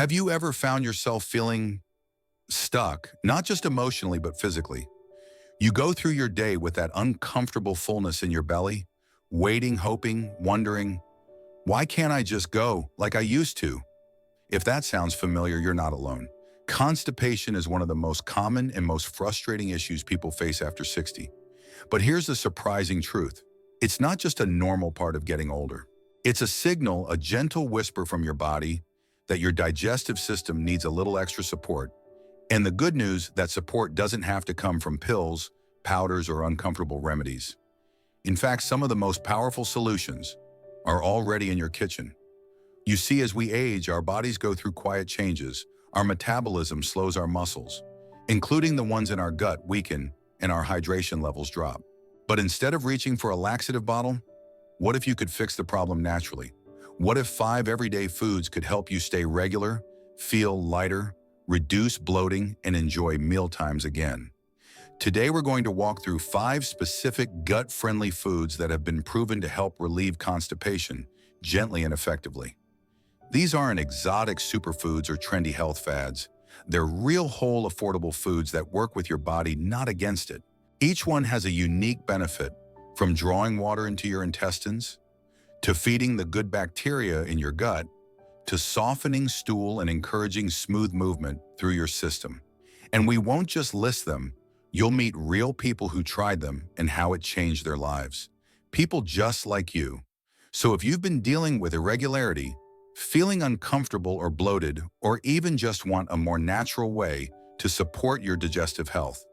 Have you ever found yourself feeling stuck, not just emotionally, but physically? You go through your day with that uncomfortable fullness in your belly, waiting, hoping, wondering, why can't I just go like I used to? If that sounds familiar, you're not alone. Constipation is one of the most common and most frustrating issues people face after 60. But here's the surprising truth. It's not just a normal part of getting older. It's a signal, a gentle whisper from your body that your digestive system needs a little extra support. And the good news, that support doesn't have to come from pills, powders, or uncomfortable remedies. In fact, some of the most powerful solutions are already in your kitchen. You see, as we age, our bodies go through quiet changes. Our metabolism slows, our muscles, including the ones in our gut, weaken, and our hydration levels drop. But instead of reaching for a laxative bottle, what if you could fix the problem naturally? What if 5 everyday foods could help you stay regular, feel lighter, reduce bloating, and enjoy meal times again? Today, we're going to walk through 5 specific gut-friendly foods that have been proven to help relieve constipation gently and effectively. These aren't exotic superfoods or trendy health fads. They're real, whole, affordable foods that work with your body, not against it. Each one has a unique benefit, from drawing water into your intestines, to feeding the good bacteria in your gut, to softening stool and encouraging smooth movement through your system. And we won't just list them. You'll meet real people who tried them and how it changed their lives. People just like you. So if you've been dealing with irregularity, feeling uncomfortable or bloated, or even just want a more natural way to support your digestive health,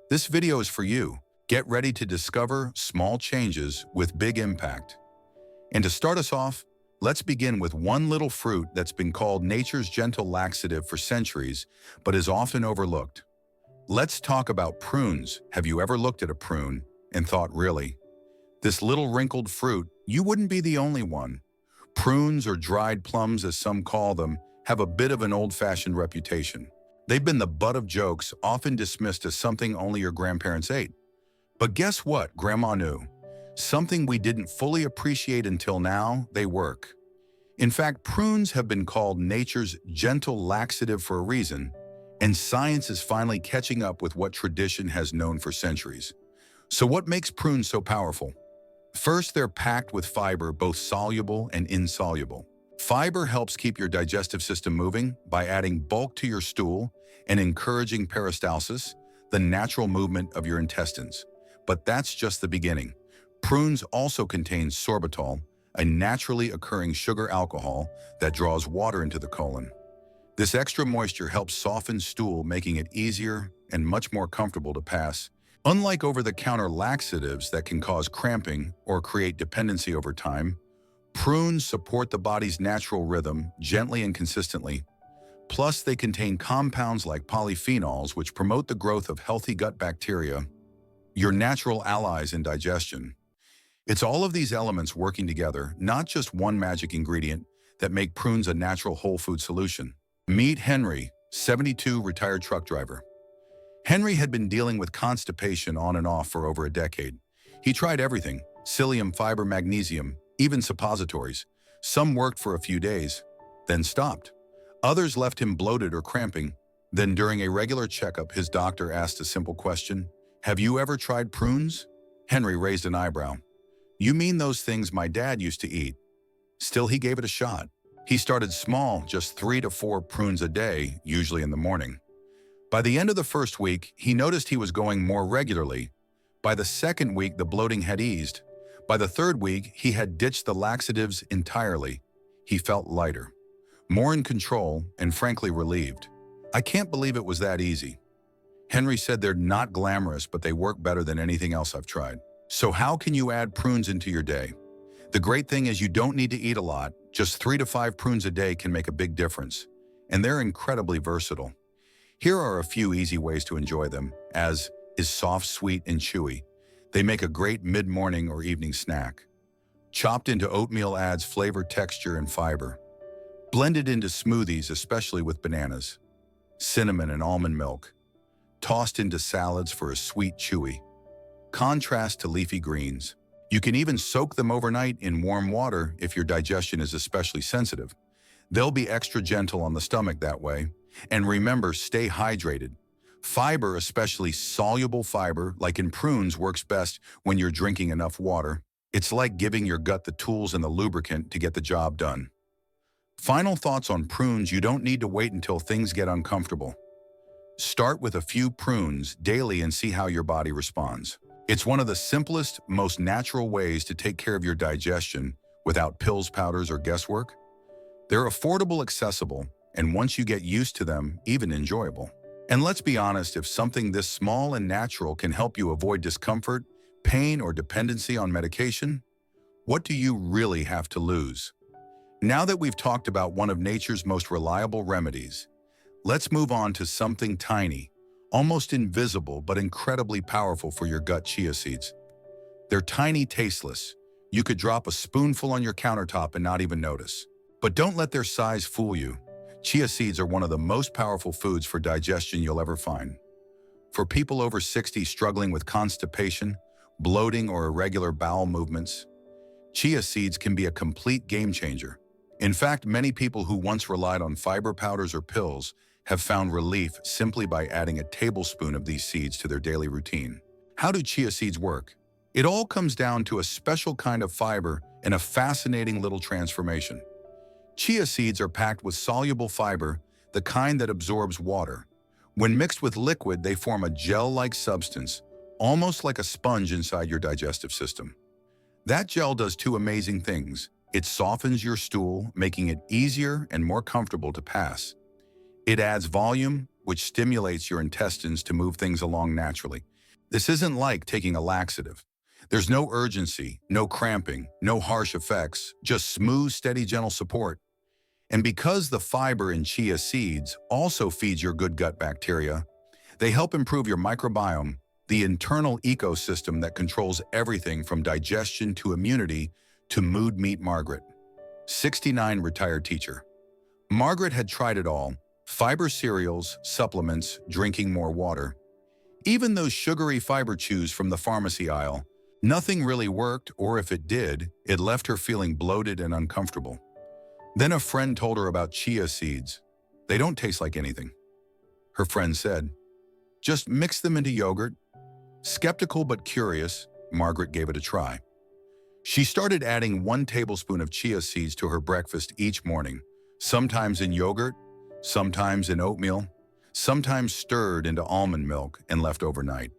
this video is for you. Get ready to discover small changes with big impact. And to start us off, let's begin with one little fruit that's been called nature's gentle laxative for centuries, but is often overlooked. Let's talk about prunes. Have you ever looked at a prune and thought, really? This little wrinkled fruit, you wouldn't be the only one. Prunes, or dried plums as some call them, have a bit of an old-fashioned reputation. They've been the butt of jokes, often dismissed as something only your grandparents ate. But guess what? Grandma knew. Something we didn't fully appreciate until now: they work. In fact, prunes have been called nature's gentle laxative for a reason, and science is finally catching up with what tradition has known for centuries. So what makes prunes so powerful? First, they're packed with fiber, both soluble and insoluble. Fiber helps keep your digestive system moving by adding bulk to your stool and encouraging peristalsis, the natural movement of your intestines. But that's just the beginning. Prunes also contain sorbitol, a naturally occurring sugar alcohol that draws water into the colon. This extra moisture helps soften stool, making it easier and much more comfortable to pass. Unlike over-the-counter laxatives that can cause cramping or create dependency over time, prunes support the body's natural rhythm gently and consistently. Plus, they contain compounds like polyphenols, which promote the growth of healthy gut bacteria, your natural allies in digestion. It's all of these elements working together, not just one magic ingredient, that make prunes a natural whole food solution. Meet Henry, 72, retired truck driver. Henry had been dealing with constipation on and off for over a decade. He tried everything: psyllium, fiber, magnesium, even suppositories. Some worked for a few days, then stopped. Others left him bloated or cramping. Then during a regular checkup, his doctor asked a simple question: "Have you ever tried prunes?" Henry raised an eyebrow. "You mean those things my dad used to eat?" Still, he gave it a shot. He started small, just 3 to 4 prunes a day, usually in the morning. By the end of the first week, he noticed he was going more regularly. By the second week, the bloating had eased. By the third week, he had ditched the laxatives entirely. He felt lighter, more in control, and frankly relieved. "I can't believe it was that easy." Henry said, "They're not glamorous, but they work better than anything else I've tried." So how can you add prunes into your day? The great thing is you don't need to eat a lot. Just 3 to 5 prunes a day can make a big difference. And they're incredibly versatile. Here are a few easy ways to enjoy them, as is soft, sweet, and chewy. They make a great mid-morning or evening snack. Chopped into oatmeal adds flavor, texture, and fiber. Blended into smoothies, especially with bananas, cinnamon, and almond milk. Tossed into salads for a sweet, chewy contrast to leafy greens. You can even soak them overnight in warm water if your digestion is especially sensitive. They'll be extra gentle on the stomach that way. And remember, stay hydrated. Fiber, especially soluble fiber, like in prunes, works best when you're drinking enough water. It's like giving your gut the tools and the lubricant to get the job done. Final thoughts on prunes: you don't need to wait until things get uncomfortable. Start with a few prunes daily and see how your body responds. It's one of the simplest, most natural ways to take care of your digestion without pills, powders, or guesswork. They're affordable, accessible, and once you get used to them, even enjoyable. And let's be honest, if something this small and natural can help you avoid discomfort, pain, or dependency on medication, what do you really have to lose? Now that we've talked about one of nature's most reliable remedies, let's move on to something tiny, almost invisible, but incredibly powerful for your gut: chia seeds. They're tiny, tasteless. You could drop a spoonful on your countertop and not even notice. But don't let their size fool you. Chia seeds are one of the most powerful foods for digestion you'll ever find. For people over 60 struggling with constipation, bloating, or irregular bowel movements, chia seeds can be a complete game changer. In fact, many people who once relied on fiber powders or pills have found relief simply by adding a tablespoon of these seeds to their daily routine. How do chia seeds work? It all comes down to a special kind of fiber and a fascinating little transformation. Chia seeds are packed with soluble fiber, the kind that absorbs water. When mixed with liquid, they form a gel-like substance, almost like a sponge inside your digestive system. That gel does two amazing things. It softens your stool, making it easier and more comfortable to pass. It adds volume, which stimulates your intestines to move things along naturally. This isn't like taking a laxative. There's no urgency, no cramping, no harsh effects, just smooth, steady, gentle support. And because the fiber in chia seeds also feeds your good gut bacteria, they help improve your microbiome, the internal ecosystem that controls everything from digestion to immunity to mood. Meet Margaret, 69, retired teacher. Margaret had tried it all: fiber cereals, supplements, drinking more water. Even those sugary fiber chews from the pharmacy aisle. Nothing really worked, or if it did, it left her feeling bloated and uncomfortable. Then a friend told her about chia seeds. They don't taste like anything. Her friend said, just mix them into yogurt. Skeptical but curious, Margaret gave it a try. She started adding 1 tablespoon of chia seeds to her breakfast each morning, sometimes in yogurt, sometimes in oatmeal, sometimes stirred into almond milk and left overnight.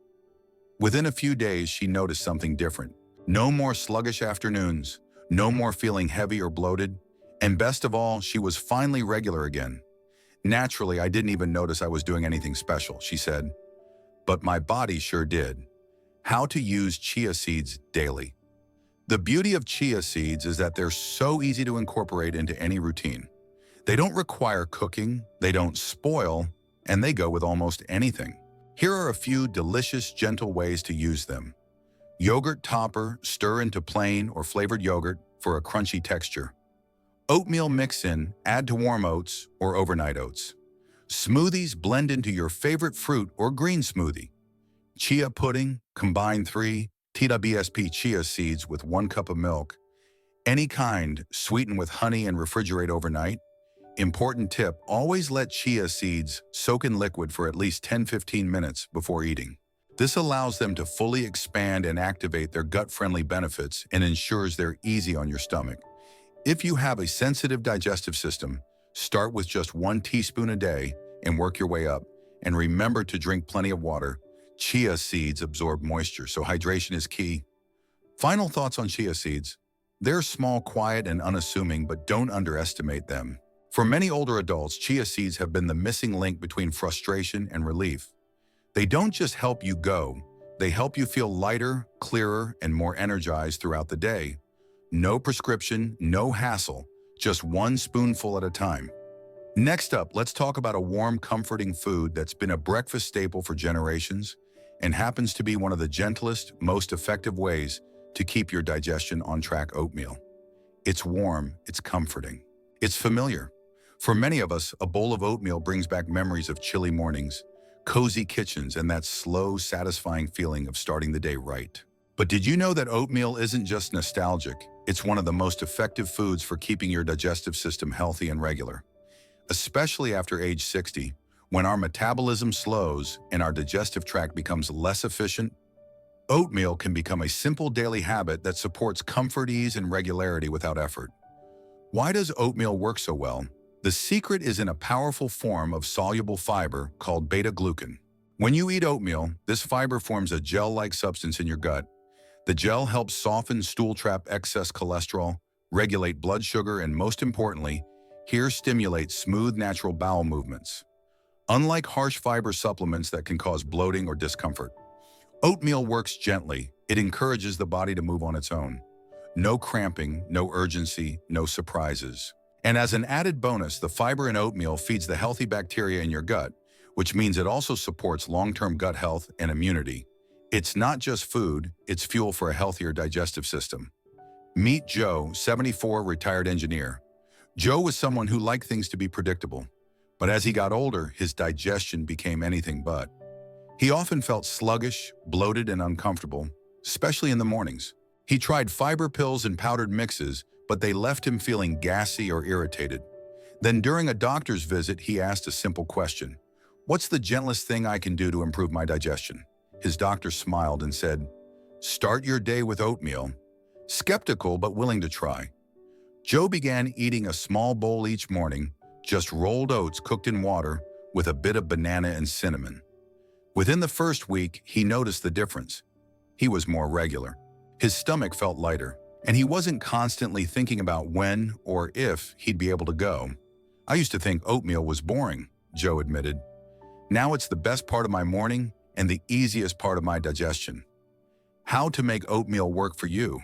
Within a few days, she noticed something different. No more sluggish afternoons, no more feeling heavy or bloated, and best of all, she was finally regular again. Naturally, I didn't even notice I was doing anything special, she said. But my body sure did. How to use chia seeds daily. The beauty of chia seeds is that they're so easy to incorporate into any routine. They don't require cooking, they don't spoil, and they go with almost anything. Here are a few delicious, gentle ways to use them. Yogurt topper: stir into plain or flavored yogurt for a crunchy texture. Oatmeal mix-in: add to warm oats or overnight oats. Smoothies: blend into your favorite fruit or green smoothie. Chia pudding: combine 3 TWSP chia seeds with 1 cup of milk. Any kind, sweeten with honey and refrigerate overnight. Important tip: always let chia seeds soak in liquid for at least 10-15 minutes before eating. This allows them to fully expand and activate their gut-friendly benefits and ensures they're easy on your stomach. If you have a sensitive digestive system, start with just 1 teaspoon a day and work your way up. And remember to drink plenty of water. Chia seeds absorb moisture, so hydration is key. Final thoughts on chia seeds. They're small, quiet, and unassuming, but don't underestimate them. For many older adults, chia seeds have been the missing link between frustration and relief. They don't just help you go, they help you feel lighter, clearer, and more energized throughout the day. No prescription, no hassle, just 1 spoonful at a time. Next up, let's talk about a warm, comforting food that's been a breakfast staple for generations and happens to be one of the gentlest, most effective ways to keep your digestion on track: oatmeal. It's warm, it's comforting, it's familiar. For many of us, a bowl of oatmeal brings back memories of chilly mornings, cozy kitchens, and that slow, satisfying feeling of starting the day right. But did you know that oatmeal isn't just nostalgic? It's one of the most effective foods for keeping your digestive system healthy and regular, especially after age 60, when our metabolism slows and our digestive tract becomes less efficient. Oatmeal can become a simple daily habit that supports comfort, ease, and regularity without effort. Why does oatmeal work so well? The secret is in a powerful form of soluble fiber called beta-glucan. When you eat oatmeal, this fiber forms a gel-like substance in your gut. The gel helps soften stool trap excess cholesterol, regulate blood sugar, and most importantly, here stimulate smooth natural bowel movements. Unlike harsh fiber supplements that can cause bloating or discomfort, oatmeal works gently. It encourages the body to move on its own. No cramping, no urgency, no surprises. And as an added bonus, the fiber in oatmeal feeds the healthy bacteria in your gut, which means it also supports long-term gut health and immunity. It's not just food, it's fuel for a healthier digestive system. Meet Joe, 74, retired engineer. Joe was someone who liked things to be predictable, but as he got older, his digestion became anything but. He often felt sluggish, bloated, and uncomfortable, especially in the mornings. He tried fiber pills and powdered mixes, but they left him feeling gassy or irritated. Then during a doctor's visit, he asked a simple question: "What's the gentlest thing I can do to improve my digestion?" His doctor smiled and said, "Start your day with oatmeal." Skeptical but willing to try, Joe began eating a small bowl each morning, just rolled oats cooked in water with a bit of banana and cinnamon. Within the first week, he noticed the difference. He was more regular. His stomach felt lighter, and he wasn't constantly thinking about when or if he'd be able to go. "I used to think oatmeal was boring," Joe admitted. "Now it's the best part of my morning and the easiest part of my digestion." How to make oatmeal work for you?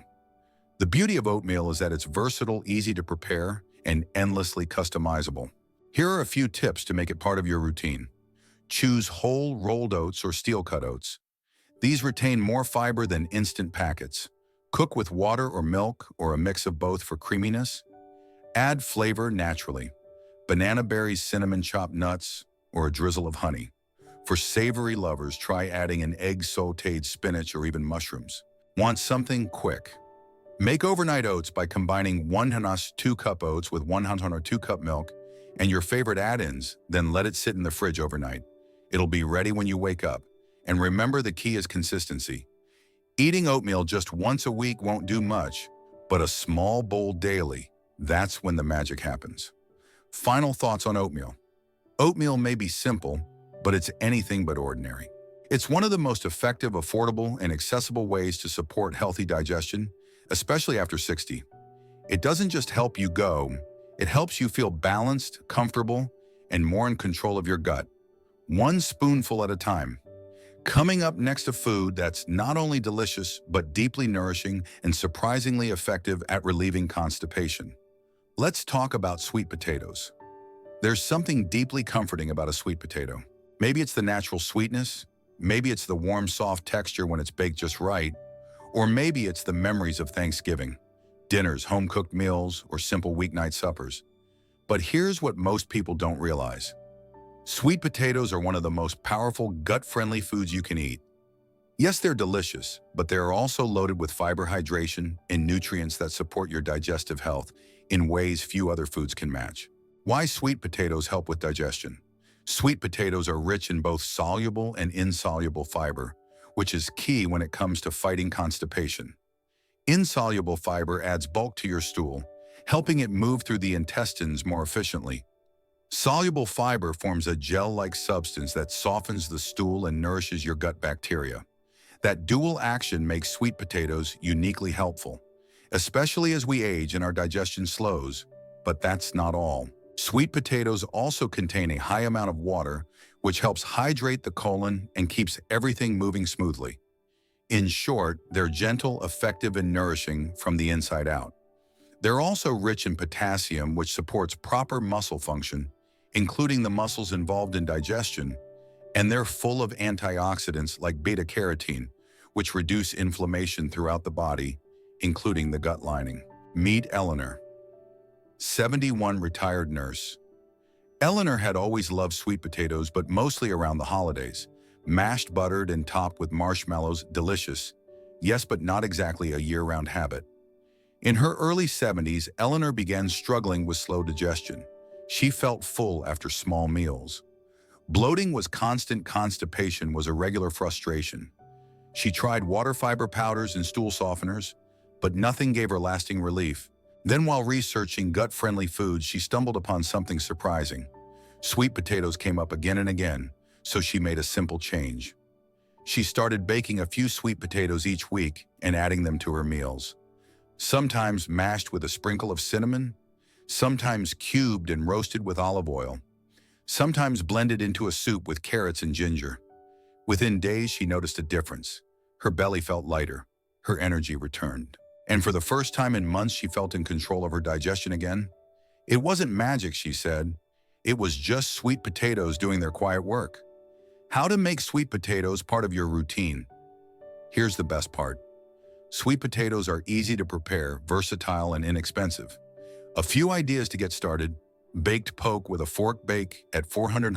The beauty of oatmeal is that it's versatile, easy to prepare, and endlessly customizable. Here are a few tips to make it part of your routine. Choose whole rolled oats or steel-cut oats. These retain more fiber than instant packets. Cook with water or milk or a mix of both for creaminess. Add flavor naturally: banana berries, cinnamon, chopped nuts, or a drizzle of honey. For savory lovers, try adding an egg, sautéed spinach, or even mushrooms. Want something quick? Make overnight oats by combining 1 2-cup oats with 1 2-cup milk and your favorite add-ins, then let it sit in the fridge overnight. It'll be ready when you wake up. And remember, the key is consistency. Eating oatmeal just once a week won't do much, but a small bowl daily, that's when the magic happens. Final thoughts on oatmeal. Oatmeal may be simple, but it's anything but ordinary. It's one of the most effective, affordable, and accessible ways to support healthy digestion, especially after 60. It doesn't just help you go, it helps you feel balanced, comfortable, and more in control of your gut. One spoonful at a time. Coming up next, a food that's not only delicious, but deeply nourishing and surprisingly effective at relieving constipation. Let's talk about sweet potatoes. There's something deeply comforting about a sweet potato. Maybe it's the natural sweetness, maybe it's the warm, soft texture when it's baked just right, or maybe it's the memories of Thanksgiving, dinners, home-cooked meals, or simple weeknight suppers. But here's what most people don't realize. Sweet potatoes are one of the most powerful, gut-friendly foods you can eat. Yes, they're delicious, but they're also loaded with fiber, hydration, and nutrients that support your digestive health in ways few other foods can match. Why sweet potatoes help with digestion? Sweet potatoes are rich in both soluble and insoluble fiber, which is key when it comes to fighting constipation. Insoluble fiber adds bulk to your stool, helping it move through the intestines more efficiently. Soluble fiber forms a gel-like substance that softens the stool and nourishes your gut bacteria. That dual action makes sweet potatoes uniquely helpful, especially as we age and our digestion slows. But that's not all. Sweet potatoes also contain a high amount of water, which helps hydrate the colon and keeps everything moving smoothly. In short, they're gentle, effective, and nourishing from the inside out. They're also rich in potassium, which supports proper muscle function, including the muscles involved in digestion, and they're full of antioxidants like beta-carotene, which reduce inflammation throughout the body, including the gut lining. Meet Eleanor, 71, retired nurse. Eleanor had always loved sweet potatoes, but mostly around the holidays. Mashed, buttered, and topped with marshmallows, delicious. Yes, but not exactly a year-round habit. In her early 70s, Eleanor began struggling with slow digestion. She felt full after small meals. Bloating was constant, constipation was a regular frustration. She tried water fiber powders and stool softeners, but nothing gave her lasting relief. Then while researching gut-friendly foods, she stumbled upon something surprising. Sweet potatoes came up again and again, so she made a simple change. She started baking a few sweet potatoes each week and adding them to her meals. Sometimes mashed with a sprinkle of cinnamon, sometimes cubed and roasted with olive oil, sometimes blended into a soup with carrots and ginger. Within days, she noticed a difference. Her belly felt lighter. Her energy returned. And for the first time in months, she felt in control of her digestion again. It wasn't magic, she said. It was just sweet potatoes doing their quiet work. How to make sweet potatoes part of your routine. Here's the best part. Sweet potatoes are easy to prepare, versatile, and inexpensive. A few ideas to get started. Baked poke with a fork, bake at 400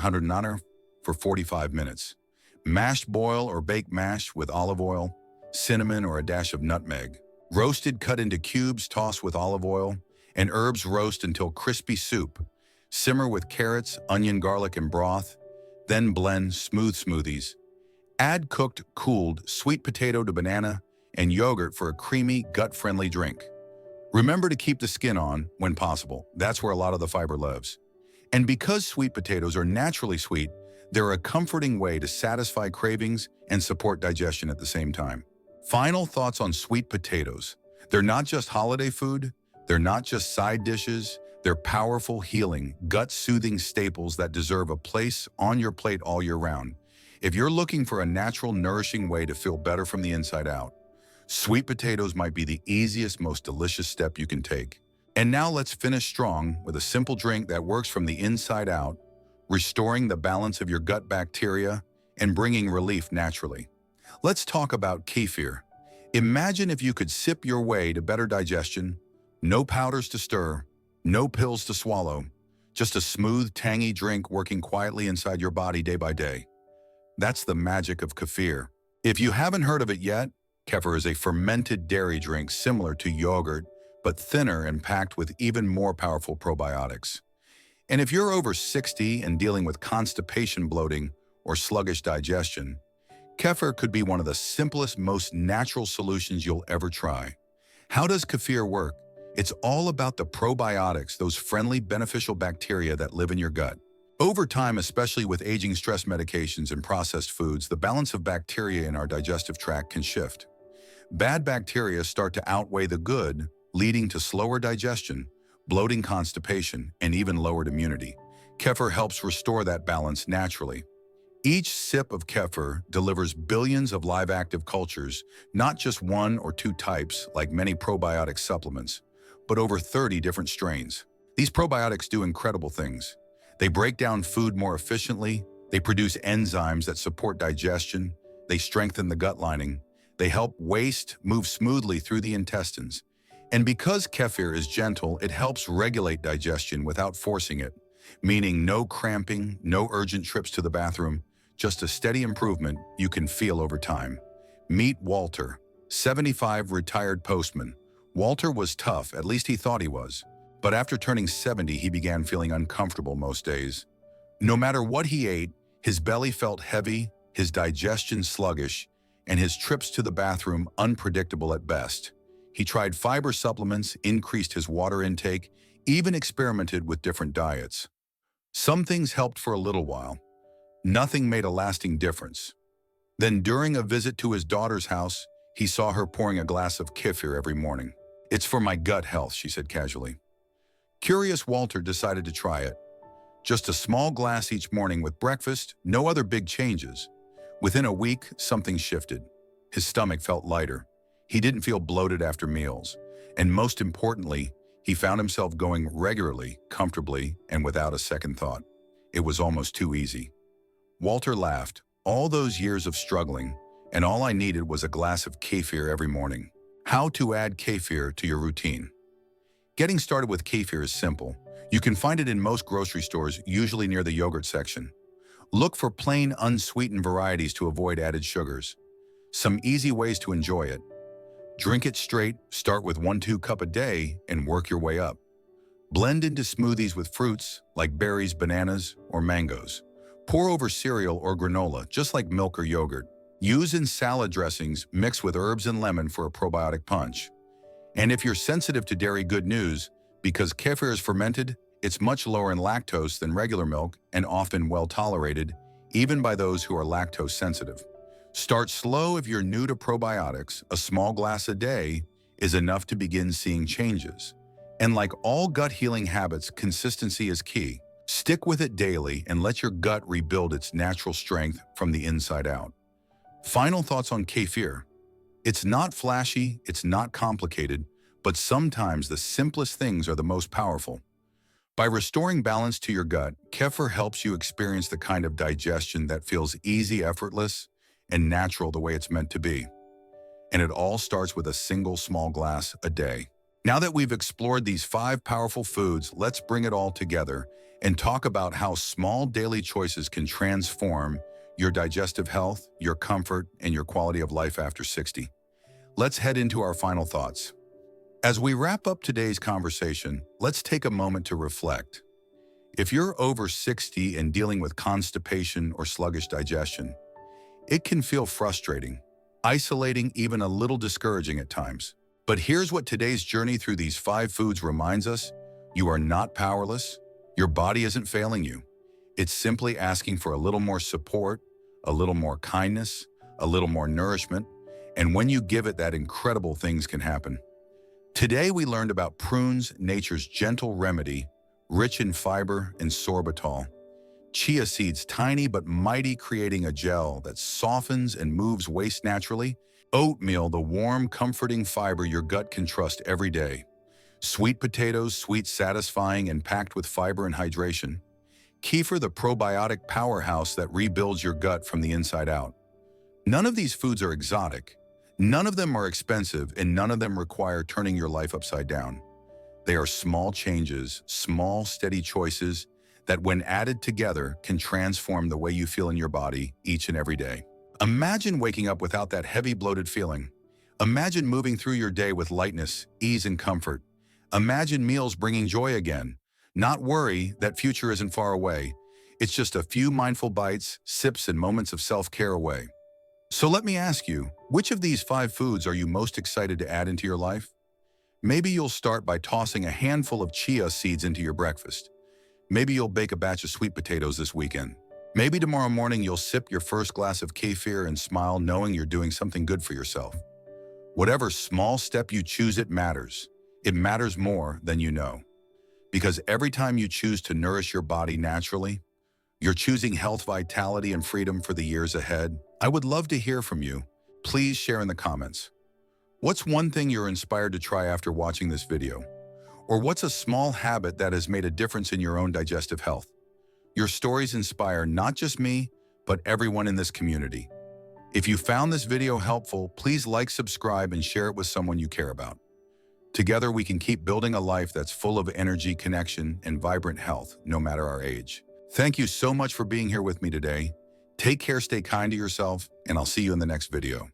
for 45 minutes. Mashed boil or bake mash with olive oil, cinnamon, or a dash of nutmeg. Roasted cut into cubes, toss with olive oil, and herbs roast until crispy soup. Simmer with carrots, onion, garlic, and broth. Then blend smooth smoothies. Add cooked, cooled sweet potato to banana and yogurt for a creamy, gut-friendly drink. Remember to keep the skin on when possible. That's where a lot of the fiber lives. And because sweet potatoes are naturally sweet, they're a comforting way to satisfy cravings and support digestion at the same time. Final thoughts on sweet potatoes. They're not just holiday food. They're not just side dishes. They're powerful, healing, gut-soothing staples that deserve a place on your plate all year round. If you're looking for a natural, nourishing way to feel better from the inside out, sweet potatoes might be the easiest, most delicious step you can take. And now let's finish strong with a simple drink that works from the inside out, restoring the balance of your gut bacteria and bringing relief naturally. Let's talk about kefir. Imagine if you could sip your way to better digestion, no powders to stir, no pills to swallow, just a smooth, tangy drink working quietly inside your body day by day. That's the magic of kefir. If you haven't heard of it yet, kefir is a fermented dairy drink similar to yogurt, but thinner and packed with even more powerful probiotics. And if you're over 60 and dealing with constipation, bloating, or sluggish digestion, kefir could be one of the simplest, most natural solutions you'll ever try. How does kefir work? It's all about the probiotics, those friendly, beneficial bacteria that live in your gut. Over time, especially with aging, stress medications, and processed foods, the balance of bacteria in our digestive tract can shift. Bad bacteria start to outweigh the good, leading to slower digestion, bloating, constipation, and even lowered immunity. Kefir helps restore that balance naturally. Each sip of kefir delivers billions of live active cultures, not just one or two types like many probiotic supplements, but over 30 different strains. These probiotics do incredible things. They break down food more efficiently, they produce enzymes that support digestion, they strengthen the gut lining, they help waste move smoothly through the intestines. And because kefir is gentle, it helps regulate digestion without forcing it, meaning no cramping, no urgent trips to the bathroom, just a steady improvement you can feel over time. Meet Walter, 75, retired postman. Walter was tough, at least he thought he was. But after turning 70, he began feeling uncomfortable most days. No matter what he ate, his belly felt heavy, his digestion sluggish, and his trips to the bathroom unpredictable at best. He tried fiber supplements, increased his water intake, even experimented with different diets. Some things helped for a little while. Nothing made a lasting difference. Then during a visit to his daughter's house, he saw her pouring a glass of kefir every morning. "It's for my gut health," she said casually. Curious, Walter decided to try it. Just a small glass each morning with breakfast, no other big changes. Within a week, something shifted. His stomach felt lighter. He didn't feel bloated after meals. And most importantly, he found himself going regularly, comfortably, and without a second thought. It was almost too easy. Walter laughed. All those years of struggling, and all I needed was a glass of kefir every morning. How to add kefir to your routine. Getting started with kefir is simple. You can find it in most grocery stores, usually near the yogurt section. Look for plain, unsweetened varieties to avoid added sugars. Some easy ways to enjoy it. Drink it straight, start with 1–2 cups a day, and work your way up. Blend into smoothies with fruits like berries, bananas, or mangoes. Pour over cereal or granola, just like milk or yogurt. Use in salad dressings, mix with herbs and lemon for a probiotic punch. And if you're sensitive to dairy, good news, because kefir is fermented, it's much lower in lactose than regular milk and often well tolerated, even by those who are lactose sensitive. Start slow if you're new to probiotics. A small glass a day is enough to begin seeing changes. And like all gut healing habits, consistency is key. Stick with it daily and let your gut rebuild its natural strength from the inside out. Final thoughts on kefir. It's not flashy, it's not complicated, but sometimes the simplest things are the most powerful. By restoring balance to your gut, kefir helps you experience the kind of digestion that feels easy, effortless, and natural the way it's meant to be. And it all starts with a single small glass a day. Now that we've explored these 5 powerful foods, let's bring it all together and talk about how small daily choices can transform your digestive health, your comfort, and your quality of life after 60. Let's head into our final thoughts. As we wrap up today's conversation, let's take a moment to reflect. If you're over 60 and dealing with constipation or sluggish digestion, it can feel frustrating, isolating, even a little discouraging at times. But here's what today's journey through these 5 foods reminds us. You are not powerless. Your body isn't failing you. It's simply asking for a little more support, a little more kindness, a little more nourishment. And when you give it, that incredible things can happen. Today we learned about prunes, nature's gentle remedy, rich in fiber and sorbitol. Chia seeds, tiny but mighty, creating a gel that softens and moves waste naturally. Oatmeal, the warm, comforting fiber your gut can trust every day. Sweet potatoes, sweet, satisfying, and packed with fiber and hydration. Kefir, the probiotic powerhouse that rebuilds your gut from the inside out. None of these foods are exotic. None of them are expensive, and none of them require turning your life upside down. They are small changes, small, steady choices that, when added together, can transform the way you feel in your body each and every day. Imagine waking up without that heavy, bloated feeling. Imagine moving through your day with lightness, ease, and comfort. Imagine meals bringing joy again. Not worry, that future isn't far away. It's just a few mindful bites, sips, and moments of self-care away. So let me ask you, which of these 5 foods are you most excited to add into your life? Maybe you'll start by tossing a handful of chia seeds into your breakfast. Maybe you'll bake a batch of sweet potatoes this weekend. Maybe tomorrow morning you'll sip your first glass of kefir and smile knowing you're doing something good for yourself. Whatever small step you choose, it matters. It matters more than you know. Because every time you choose to nourish your body naturally, you're choosing health, vitality, and freedom for the years ahead. I would love to hear from you. Please share in the comments. What's one thing you're inspired to try after watching this video? Or what's a small habit that has made a difference in your own digestive health? Your stories inspire not just me, but everyone in this community. If you found this video helpful, please like, subscribe, and share it with someone you care about. Together, we can keep building a life that's full of energy, connection, and vibrant health, no matter our age. Thank you so much for being here with me today. Take care, stay kind to yourself, and I'll see you in the next video.